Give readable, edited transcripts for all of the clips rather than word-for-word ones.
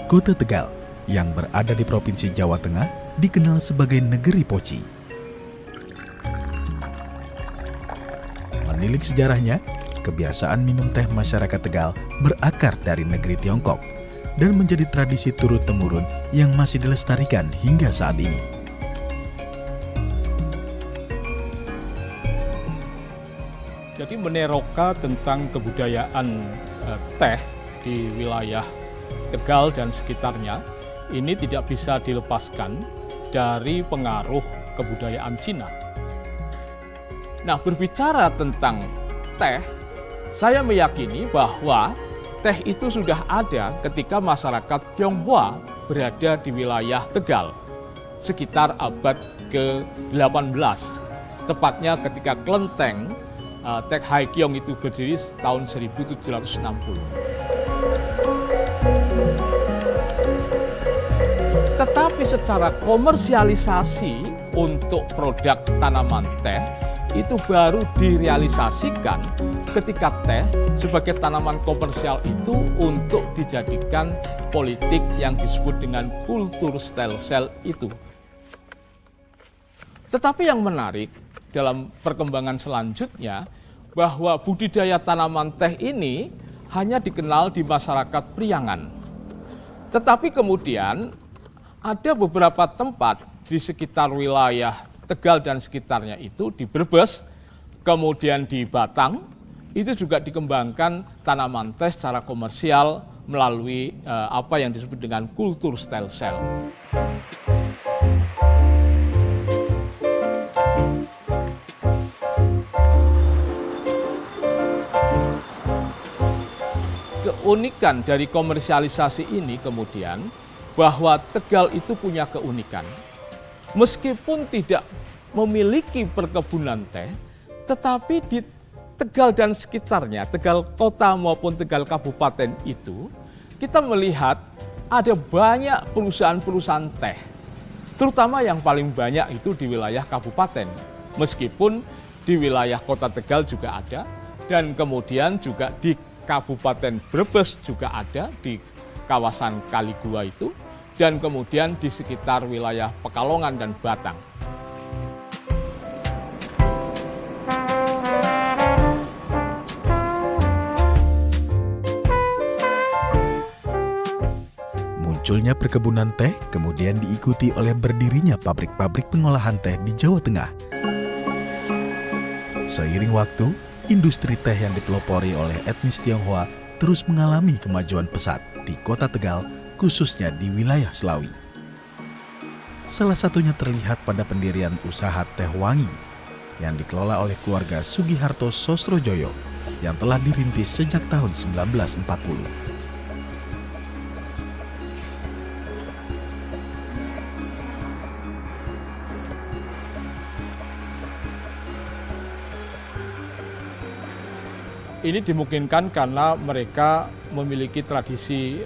Kota Tegal yang berada di Provinsi Jawa Tengah dikenal sebagai negeri poci. Menilik sejarahnya, kebiasaan minum teh masyarakat Tegal berakar dari negeri Tiongkok dan menjadi tradisi turun-temurun yang masih dilestarikan hingga saat ini. Jadi meneroka tentang kebudayaan teh di wilayah Tegal dan sekitarnya ini tidak bisa dilepaskan dari pengaruh kebudayaan Cina. Nah, berbicara tentang teh, saya meyakini bahwa teh itu sudah ada ketika masyarakat Tionghoa berada di wilayah Tegal sekitar abad ke-18, tepatnya ketika kelenteng Tek Hai Kiong itu berdiri tahun 1760. Tetapi secara komersialisasi untuk produk tanaman teh itu baru direalisasikan ketika teh sebagai tanaman komersial itu untuk dijadikan politik yang disebut dengan kultur stelsel itu. Tetapi yang menarik dalam perkembangan selanjutnya bahwa budidaya tanaman teh ini hanya dikenal di masyarakat Priangan. Tetapi kemudian ada beberapa tempat di sekitar wilayah Tegal dan sekitarnya itu di Brebes, kemudian di Batang, itu juga dikembangkan tanaman teh secara komersial melalui apa yang disebut dengan kultur stelsel. Keunikan dari komersialisasi ini kemudian bahwa Tegal itu punya keunikan. Meskipun tidak memiliki perkebunan teh, tetapi di Tegal dan sekitarnya, Tegal kota maupun Tegal kabupaten itu, kita melihat ada banyak perusahaan-perusahaan teh. Terutama yang paling banyak itu di wilayah kabupaten. Meskipun di wilayah kota Tegal juga ada, dan kemudian juga di Kabupaten Brebes juga ada di kawasan Kaligua itu, dan kemudian di sekitar wilayah Pekalongan dan Batang. Munculnya perkebunan teh kemudian diikuti oleh berdirinya pabrik-pabrik pengolahan teh di Jawa Tengah. Seiring waktu, industri teh yang dipelopori oleh etnis Tionghoa terus mengalami kemajuan pesat di kota Tegal, khususnya di wilayah Selawi. Salah satunya terlihat pada pendirian usaha Teh Wangi yang dikelola oleh keluarga Sugiharto Sosrojoyo yang telah dirintis sejak tahun 1940. Ini dimungkinkan karena mereka memiliki tradisi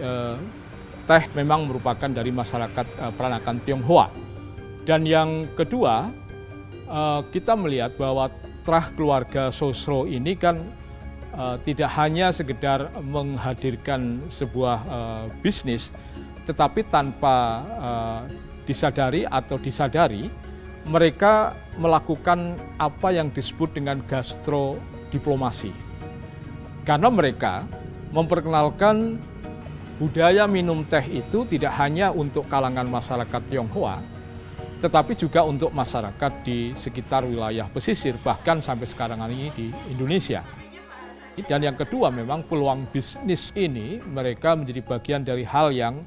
teh memang merupakan dari masyarakat peranakan Tionghoa. Dan yang kedua, kita melihat bahwa terah keluarga Sosro ini kan tidak hanya sekedar menghadirkan sebuah bisnis, tetapi tanpa disadari atau disadari, mereka melakukan apa yang disebut dengan gastrodiplomasi. Karena mereka memperkenalkan budaya minum teh itu tidak hanya untuk kalangan masyarakat Tionghoa, tetapi juga untuk masyarakat di sekitar wilayah pesisir, bahkan sampai sekarang ini di Indonesia. Dan yang kedua, memang peluang bisnis ini mereka menjadi bagian dari hal yang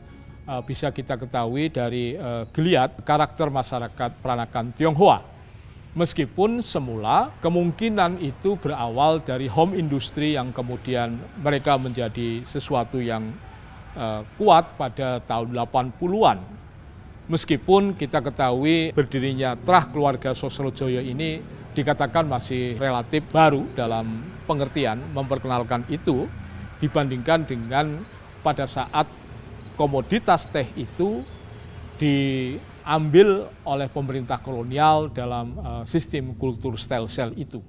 bisa kita ketahui dari geliat karakter masyarakat peranakan Tionghoa. Meskipun semula kemungkinan itu berawal dari home industry yang kemudian mereka menjadi sesuatu yang kuat pada tahun 80-an. Meskipun kita ketahui berdirinya terah keluarga Sosrojoyo ini dikatakan masih relatif baru dalam pengertian memperkenalkan itu dibandingkan dengan pada saat komoditas teh itu diambil oleh pemerintah kolonial dalam sistem kultur stelsel itu.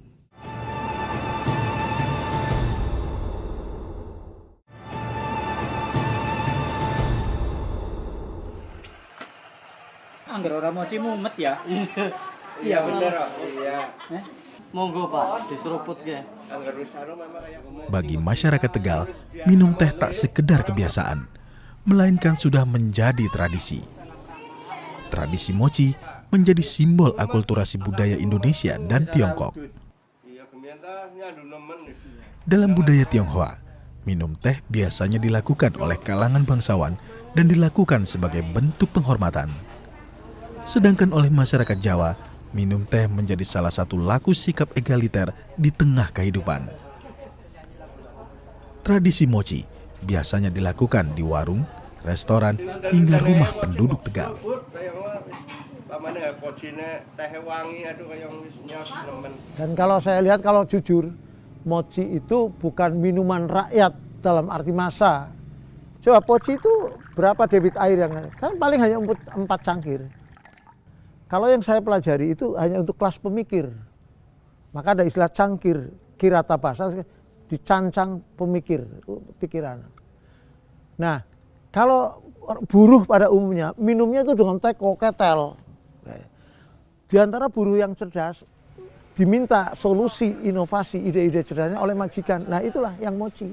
Ora mochi mumet ya. Iya bener, iya. Monggo Pak, diseruput ya. Bagi masyarakat Tegal, minum teh tak sekedar kebiasaan, melainkan sudah menjadi tradisi. Tradisi mochi menjadi simbol akulturasi budaya Indonesia dan Tiongkok. Dalam budaya Tionghoa, minum teh biasanya dilakukan oleh kalangan bangsawan dan dilakukan sebagai bentuk penghormatan. Sedangkan oleh masyarakat Jawa, minum teh menjadi salah satu laku sikap egaliter di tengah kehidupan. Tradisi mochi biasanya dilakukan di warung, restoran, hingga rumah penduduk Tegal. Dan kalau saya lihat, kalau jujur, mochi itu bukan minuman rakyat dalam arti massa. Coba mochi itu berapa debit air yang kan paling hanya 4 cangkir. Kalau yang saya pelajari itu hanya untuk kelas pemikir. Maka ada istilah cangkir, kirata bahasa, dicancang pemikir, pikiran. Nah, kalau buruh pada umumnya, minumnya itu dengan teko, ketel. Di antara buruh yang cerdas, diminta solusi, inovasi, ide-ide cerdasnya oleh majikan. Nah, itulah yang mochi.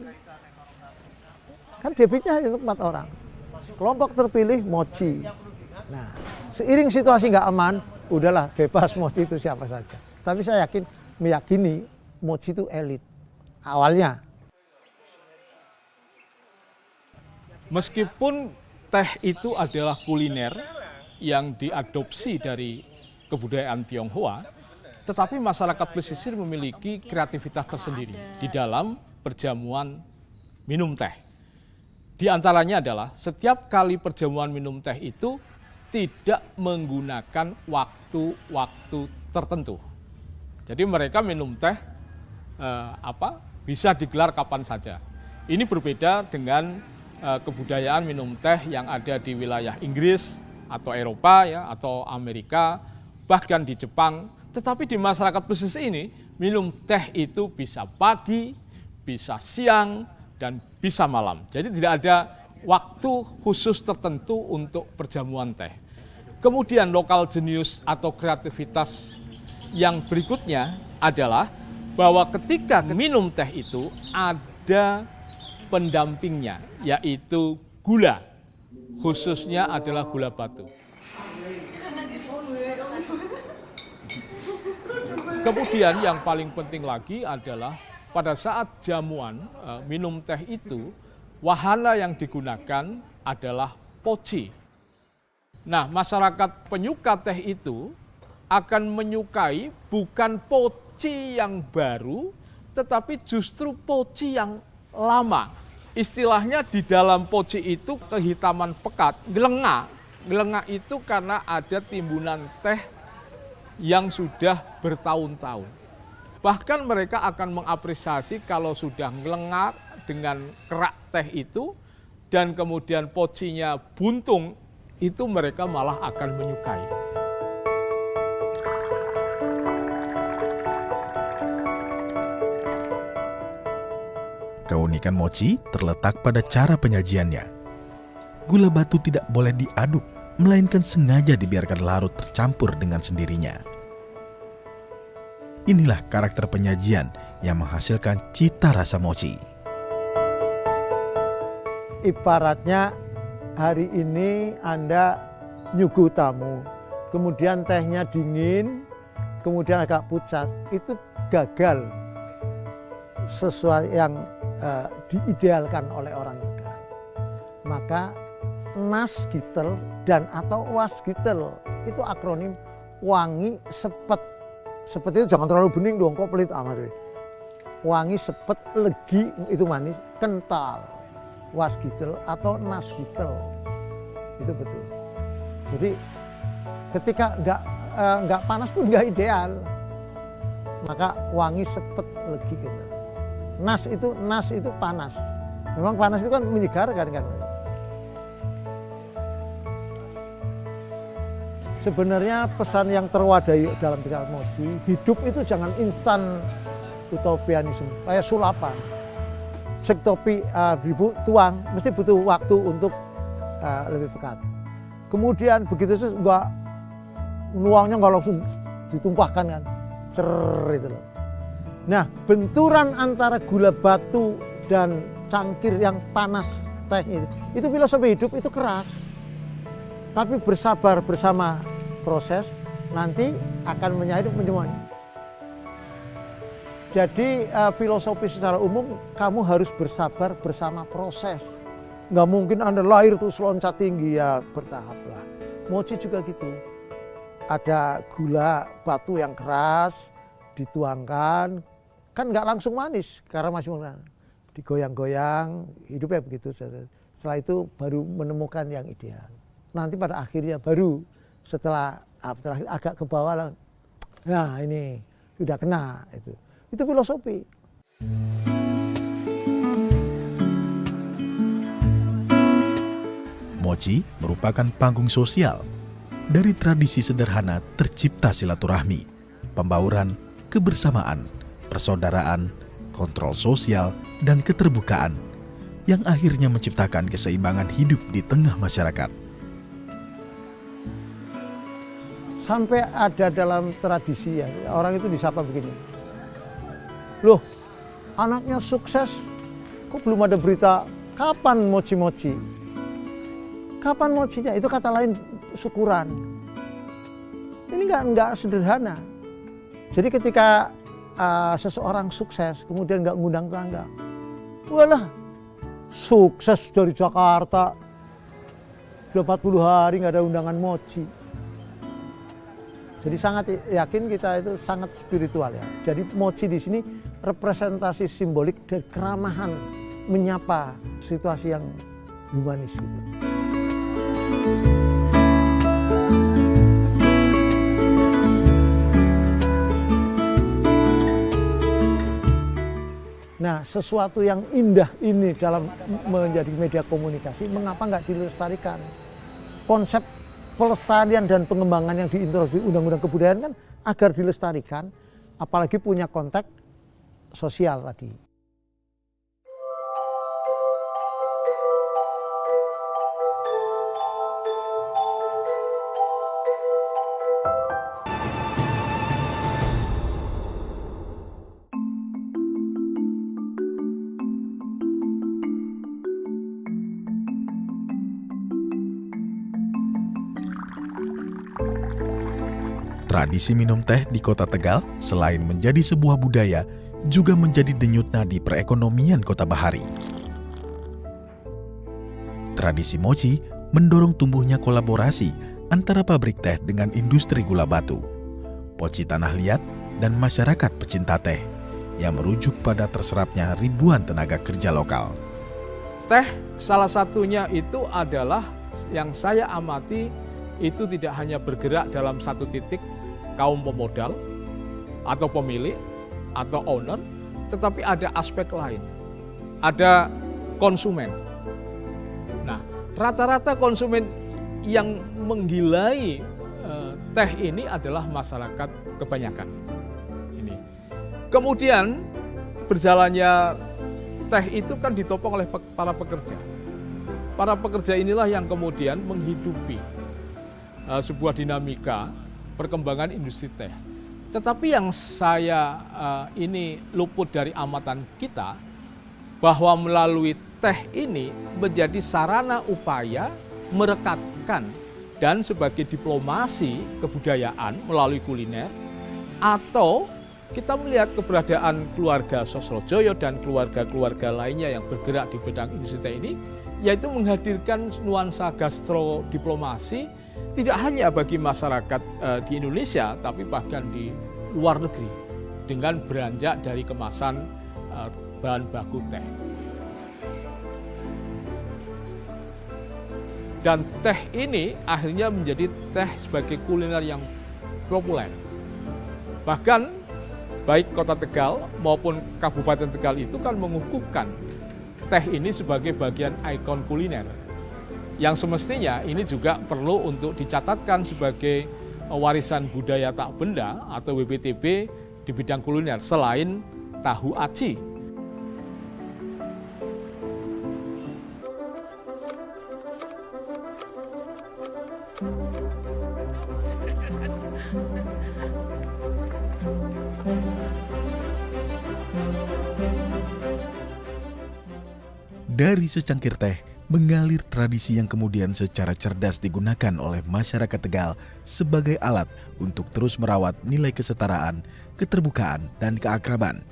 Kan debitnya hanya untuk 4 orang. Kelompok terpilih mochi. Nah, seiring situasi nggak aman, udahlah bebas mochi itu siapa saja. Tapi saya meyakini mochi itu elit awalnya. Meskipun teh itu adalah kuliner yang diadopsi dari kebudayaan Tionghoa, tetapi masyarakat pesisir memiliki kreativitas tersendiri di dalam perjamuan minum teh. Di antaranya adalah setiap kali perjamuan minum teh itu tidak menggunakan waktu-waktu tertentu. Jadi mereka minum teh bisa digelar kapan saja. Ini berbeda dengan kebudayaan minum teh yang ada di wilayah Inggris atau Eropa ya, atau Amerika, bahkan di Jepang. Tetapi di masyarakat pesisir ini minum teh itu bisa pagi, bisa siang, dan bisa malam. Jadi tidak ada waktu khusus tertentu untuk perjamuan teh. Kemudian lokal jenius atau kreativitas yang berikutnya adalah bahwa ketika minum teh itu ada pendampingnya, yaitu gula, khususnya adalah gula batu. Kemudian yang paling penting lagi adalah pada saat jamuan minum teh itu, wahana yang digunakan adalah poci. Nah, masyarakat penyuka teh itu akan menyukai bukan poci yang baru, tetapi justru poci yang lama. Istilahnya di dalam poci itu kehitaman pekat, gelengak. Gelengak itu karena ada timbunan teh yang sudah bertahun-tahun. Bahkan mereka akan mengapresiasi kalau sudah ngelengak dengan kerak teh itu, dan kemudian pocinya buntung, itu mereka malah akan menyukai. Keunikan mochi terletak pada cara penyajiannya. Gula batu tidak boleh diaduk, melainkan sengaja dibiarkan larut tercampur dengan sendirinya. Inilah karakter penyajian yang menghasilkan cita rasa mochi. Ibaratnya hari ini Anda nyuguh tamu, kemudian tehnya dingin, kemudian agak pucat, itu gagal sesuai yang diidealkan oleh orang Tegal. Maka nas gitel dan atau was gitel itu akronim wangi sepet. Sepet itu jangan terlalu bening dong, kok pelit amat. Wangi sepet, legi itu manis, kental. Was gitel atau nas gitel itu betul. Jadi ketika nggak panas pun nggak ideal, maka wangi sepet, legi gitu. Nas itu panas. Memang panas itu kan menyegarkan kan. Sebenarnya pesan yang terwadai dalam pikiran mochi, hidup itu jangan instan utopianisme, kayak sulapan. Sek topi tuang, mesti butuh waktu untuk lebih pekat. Kemudian begitu nggak nuangnya nggak langsung ditumpahkan kan, cer itu loh. Nah, benturan antara gula batu dan cangkir yang panas teh itu filosofi hidup itu keras. Tapi bersabar bersama proses nanti akan hidup semuanya. Jadi filosofi secara umum kamu harus bersabar bersama proses. Nggak mungkin Anda lahir terus loncat tinggi, ya bertahap lah. Mochi juga gitu. Ada gula batu yang keras dituangkan, kan nggak langsung manis karena masih digoyang-goyang, hidupnya begitu. Setelah itu baru menemukan yang ideal. Nanti pada akhirnya baru setelah agak ke bawah lah, nah ini sudah kena itu. Itu filosofi. Mochi merupakan panggung sosial. Dari tradisi sederhana tercipta silaturahmi, pembauran, kebersamaan, persaudaraan, kontrol sosial, dan keterbukaan yang akhirnya menciptakan keseimbangan hidup di tengah masyarakat. Sampai ada dalam tradisi ya, orang itu disapa begini. Loh, anaknya sukses, kok belum ada berita kapan mochi-mochi? Kapan mochinya? Itu kata lain syukuran. Ini nggak sederhana. Jadi ketika seseorang sukses, kemudian nggak ngundang tetangga, walah, sukses dari Jakarta, sudah 40 hari nggak ada undangan mochi. Jadi sangat yakin kita itu sangat spiritual ya. Jadi mochi di sini representasi simbolik dari keramahan, menyapa situasi yang humanis gitu. Nah, sesuatu yang indah ini dalam menjadi media komunikasi, mengapa nggak dilestarikan? Konsep pelestarian dan pengembangan yang diintroduksi Undang-Undang Kebudayaan kan agar dilestarikan, apalagi punya konteks sosial tadi. Tradisi minum teh di Kota Tegal selain menjadi sebuah budaya, juga menjadi denyut nadi perekonomian Kota Bahari. Tradisi mochi mendorong tumbuhnya kolaborasi antara pabrik teh dengan industri gula batu, poci tanah liat, dan masyarakat pecinta teh yang merujuk pada terserapnya ribuan tenaga kerja lokal. Teh salah satunya itu adalah yang saya amati itu tidak hanya bergerak dalam satu titik kaum pemodal atau pemilik atau owner, tetapi ada aspek lain. Ada konsumen. Nah, rata-rata konsumen yang menggilai teh ini adalah masyarakat kebanyakan. Ini. Kemudian berjalannya teh itu kan ditopang oleh para pekerja. Para pekerja inilah yang kemudian menghidupi sebuah dinamika perkembangan industri teh. Tetapi yang saya ini luput dari amatan kita, bahwa melalui teh ini menjadi sarana upaya merekatkan dan sebagai diplomasi kebudayaan melalui kuliner, atau kita melihat keberadaan keluarga Sosrojoyo dan keluarga-keluarga lainnya yang bergerak di bidang industri teh ini, yaitu menghadirkan nuansa gastro diplomasi tidak hanya bagi masyarakat di Indonesia, tapi bahkan di luar negeri dengan beranjak dari kemasan bahan baku teh. Dan teh ini akhirnya menjadi teh sebagai kuliner yang populer. Bahkan baik Kota Tegal maupun Kabupaten Tegal itu kan mengukuhkan teh ini sebagai bagian ikon kuliner, yang semestinya ini juga perlu untuk dicatatkan sebagai warisan budaya tak benda atau WPTB di bidang kuliner selain tahu aci. Dari secangkir teh mengalir tradisi yang kemudian secara cerdas digunakan oleh masyarakat Tegal sebagai alat untuk terus merawat nilai kesetaraan, keterbukaan, dan keakraban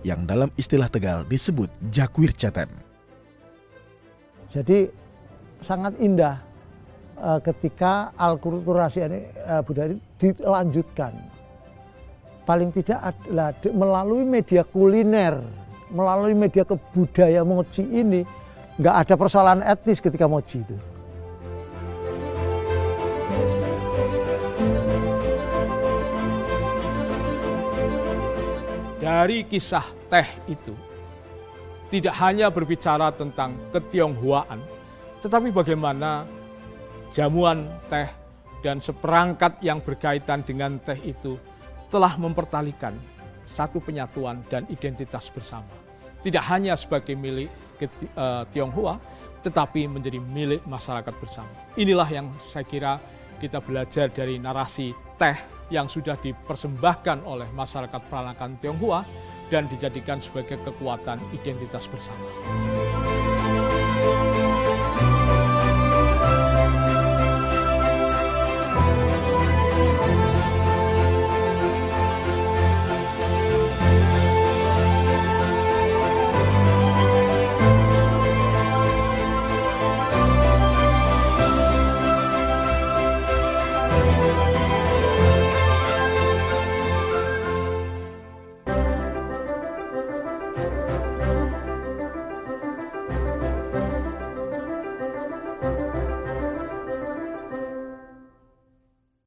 yang dalam istilah Tegal disebut Jakwir Cetem. Jadi sangat indah ketika alkulturasi budaya dilanjutkan. Paling tidak adalah melalui media kuliner, melalui media kebudaya mochi ini, nggak ada persoalan etnis ketika mochi itu. Dari kisah teh itu, tidak hanya berbicara tentang ketionghoaan, tetapi bagaimana jamuan teh dan seperangkat yang berkaitan dengan teh itu telah mempertalikan satu penyatuan dan identitas bersama. Tidak hanya sebagai milik Tionghoa, tetapi menjadi milik masyarakat bersama. Inilah yang saya kira kita belajar dari narasi teh yang sudah dipersembahkan oleh masyarakat peranakan Tionghoa dan dijadikan sebagai kekuatan identitas bersama.